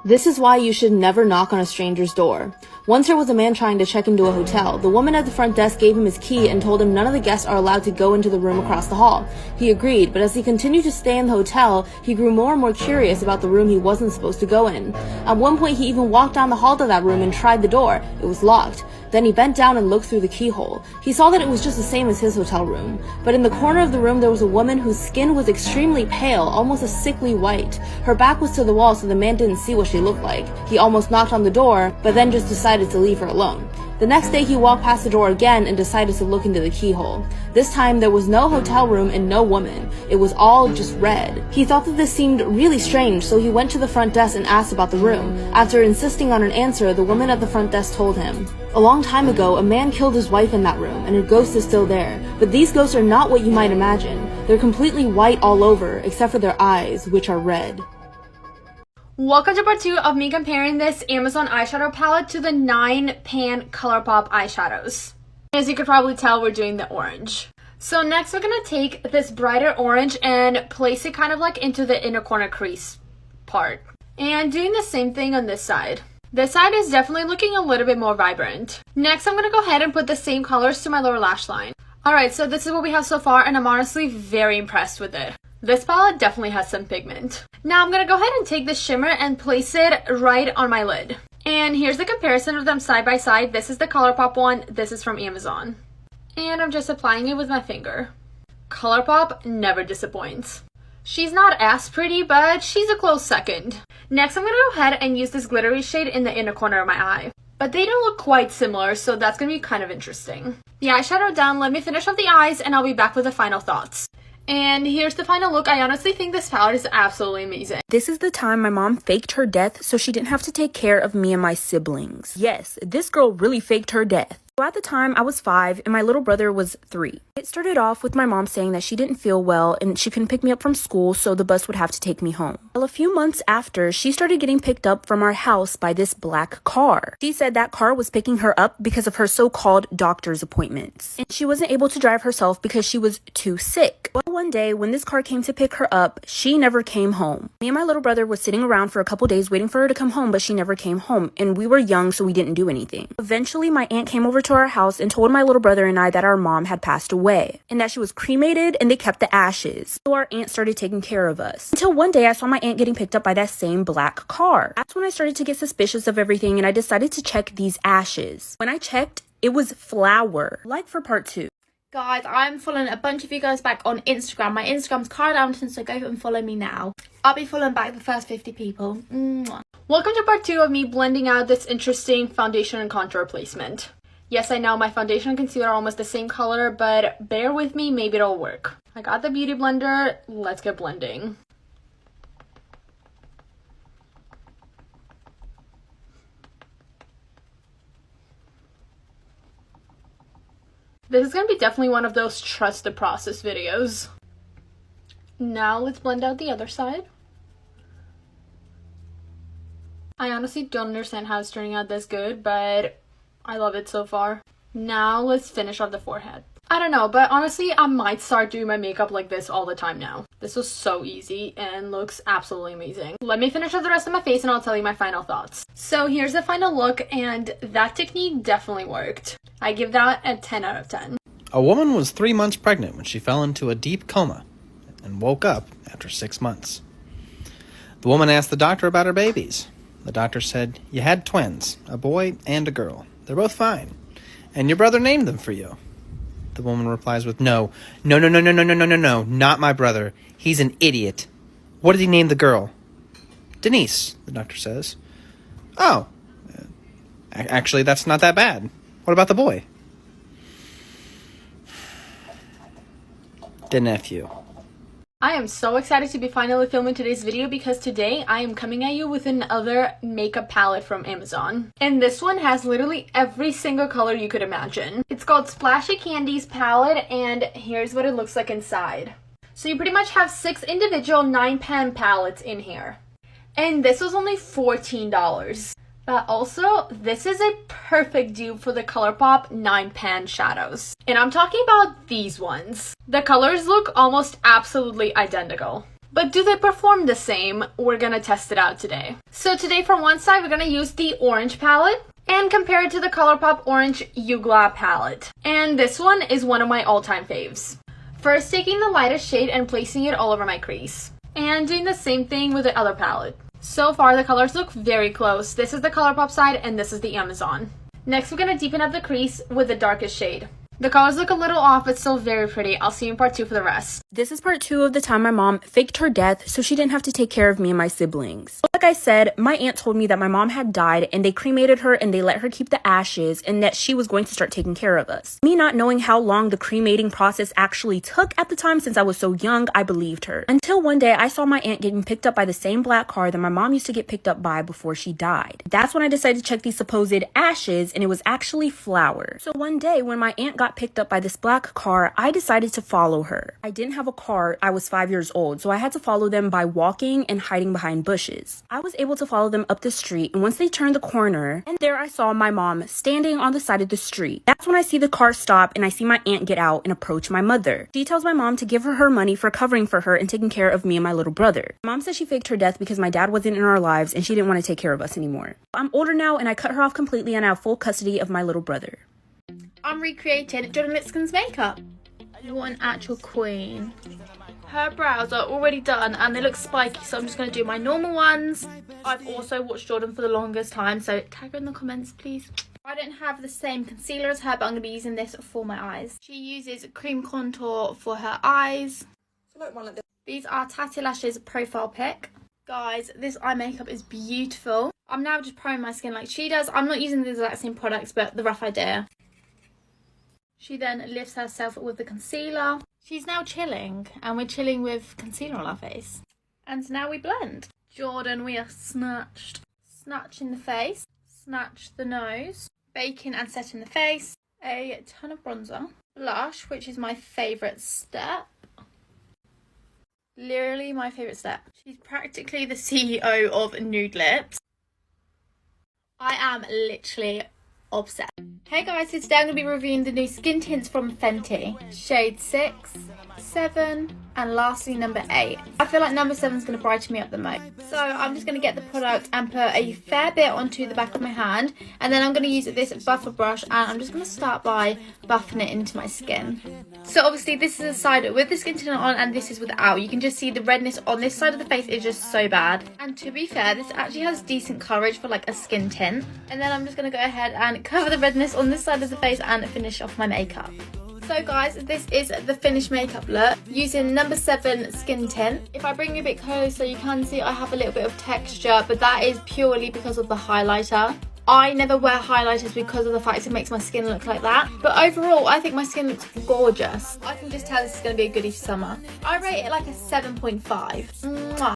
This is why you should never knock on a stranger's door. Once there was a man trying to check into a hotel. The woman at the front desk gave him his key and told him none of the guests are allowed to go into the room across the hall. He agreed, but as he continued to stay in the hotel, he grew more and more curious about the room he wasn't supposed to go in. At one point, he even walked down the hall to that room and tried the door. It was locked. Then he bent down and looked through the keyhole. He saw that it was just the same as his hotel room. But in the corner of the room, there was a woman whose skin was extremely pale, almost a sickly white. Her back was to the wall, so the man didn't see what she looked like. He almost knocked on the door, but then just decided to leave her alone. The next day, he walked past the door again and decided to look into the keyhole. This time, there was no hotel room and no woman. It was all just red. He thought that this seemed really strange, so he went to the front desk and asked about the room. After insisting on an answer, the woman at the front desk told him, "A long time ago, a man killed his wife in that room, and her ghost is still there. But these ghosts are not what you might imagine. They're completely white all over, except for their eyes, which are red." Welcome to part 2 of me comparing this Amazon eyeshadow palette to the 9-pan ColourPop eyeshadows. As you could probably tell, we're doing the orange. So next we're going to take this brighter orange and place it kind of like into the inner corner crease part. And doing the same thing on this side. This side is definitely looking a little bit more vibrant. Next I'm going to go ahead and put the same colors to my lower lash line. Alright, so this is what we have so far and I'm honestly very impressed with it. This palette definitely has some pigment. Now I'm going to go ahead and take this shimmer and place it right on my lid. And here's the comparison of them side by side. This is the ColourPop one, this is from Amazon. And I'm just applying it with my finger. ColourPop never disappoints. She's not as pretty, but she's a close second. Next I'm going to go ahead and use this glittery shade in the inner corner of my eye. But they don't look quite similar, so that's going to be kind of interesting. The eyeshadow done, let me finish off the eyes and I'll be back with the final thoughts. And here's the final look. I honestly think this palette is absolutely amazing. This is the time my mom faked her death so she didn't have to take care of me and my siblings. Yes, this girl really faked her death. So at the time, I was 5 and my little brother was 3. It started off with my mom saying that she didn't feel well and she couldn't pick me up from school, so the bus would have to take me home. Well, a few months after, she started getting picked up from our house by this black car. She said that car was picking her up because of her so-called doctor's appointments. And she wasn't able to drive herself because she was too sick. Well, one day, when this car came to pick her up, she never came home. Me and my little brother were sitting around for a couple days waiting for her to come home, but she never came home. And we were young, so we didn't do anything. Eventually, my aunt came over to our house and told my little brother and I that our mom had passed away and that she was cremated and they kept the ashes. So our aunt started taking care of us. Until one day I saw my aunt getting picked up by that same black car. That's when I started to get suspicious of everything and I decided to check these ashes. When I checked, it was flour. Like for part 2. Guys, I'm following a bunch of you guys back on Instagram. My Instagram's Cara Downton, so go and follow me now. I'll be following back the first 50 people. Mwah. Welcome to part 2 of me blending out this interesting foundation and contour placement. Yes, I know my foundation and concealer are almost the same color, but bear with me, maybe it'll work. I got the beauty blender, let's get blending. This is going to be definitely one of those trust the process videos. Now let's blend out the other side. I honestly don't understand how it's turning out this good, but I love it so far. Now let's finish off the forehead. I don't know, but honestly, I might start doing my makeup like this all the time now. This was so easy and looks absolutely amazing. Let me finish off the rest of my face and I'll tell you my final thoughts. So here's the final look and that technique definitely worked. I give that a 10 out of 10. A woman was 3 months pregnant when she fell into a deep coma and woke up after 6 months. The woman asked the doctor about her babies. The doctor said, "You had twins, a boy and a girl. They're both fine. And your brother named them for you." The woman replies with, No, not my brother. He's an idiot. What did he name the girl?" "Denise," the doctor says. "Oh, actually, that's not that bad. What about the boy?" "The nephew." I am so excited to be finally filming today's video because today I am coming at you with another makeup palette from Amazon. And this one has literally every single color you could imagine. It's called Splashy Candies palette and here's what it looks like inside. So you pretty much have 6 individual 9-pan palettes in here. And this was only $14. But also, this is a perfect dupe for the ColourPop 9-pan shadows. And I'm talking about these ones. The colors look almost absolutely identical. But do they perform the same? We're gonna test it out today. So today for one side, we're gonna use the orange palette and compare it to the ColourPop Orange Yugla palette. And this one is one of my all-time faves. First, taking the lightest shade and placing it all over my crease. And doing the same thing with the other palette. So far, the colors look very close. This is the ColourPop side and this is the Amazon. Next, we're gonna deepen up the crease with the darkest shade. The colors look a little off, but still very pretty. I'll see you in part 2 for the rest. This is part 2 of the time my mom faked her death so she didn't have to take care of me and my siblings. Like I said, my aunt told me that my mom had died and they cremated her and they let her keep the ashes and that she was going to start taking care of us. Me not knowing how long the cremating process actually took at the time since I was so young, I believed her. Until one day I saw my aunt getting picked up by the same black car that my mom used to get picked up by before she died. That's when I decided to check these supposed ashes and it was actually flour. So one day when my aunt got picked up by this black car, I decided to follow her. I didn't have a car, I was 5 years old, so I had to follow them by walking and hiding behind bushes. I was able to follow them up the street, and once they turned the corner, and there I saw my mom standing on the side of the street. That's when I see the car stop and I see my aunt get out and approach my mother. She tells my mom to give her money for covering for her and taking care of me and my little brother. Mom says she faked her death because my dad wasn't in our lives and she didn't want to take care of us anymore. I'm older now and I cut her off completely and I have full custody of my little brother. I'm recreating Jordan Lipscomb's makeup. What an actual queen. Her brows are already done and they look spiky, so I'm just going to do my normal ones. I've also watched Jordan for the longest time, so tag her in the comments, please. I don't have the same concealer as her, but I'm going to be using this for my eyes. She uses cream contour for her eyes. These are Tatty Lashes Profile Pick. Guys, this eye makeup is beautiful. I'm now just priming my skin like she does. I'm not using the exact same products, but the rough idea. She then lifts herself with the concealer. She's now chilling, and we're chilling with concealer on our face. And now we blend. Jordan, we are snatched. Snatch in the face, snatch the nose, baking and setting the face, a ton of bronzer, blush, which is my favourite step. Literally my favourite step. She's practically the CEO of nude lips. I am literally obsessed. Hey guys, so today I'm going to be reviewing the new skin tints from Fenty. Shade 6, 7 and lastly number 8. I feel like number 7 is going to brighten me up the most. So I'm just going to get the product and put a fair bit onto the back of my hand, and then I'm going to use this buffer brush and I'm just going to start by buffing it into my skin. So obviously this is a side with the skin tint on and this is without. You can just see the redness on this side of the face is just so bad. And to be fair, this actually has decent coverage for like a skin tint. And then I'm just going to go ahead and cover the redness on this side of the face and finish off my makeup. So guys, this is the finished makeup look using number 7 skin tint. If I bring you a bit closer, you can see I have a little bit of texture, but that is purely because of the highlighter. I never wear highlighters because of the fact it makes my skin look like that. But overall, I think my skin looks gorgeous. I can just tell this is going to be a goodie for summer. I rate it like a 7.5. Mwah.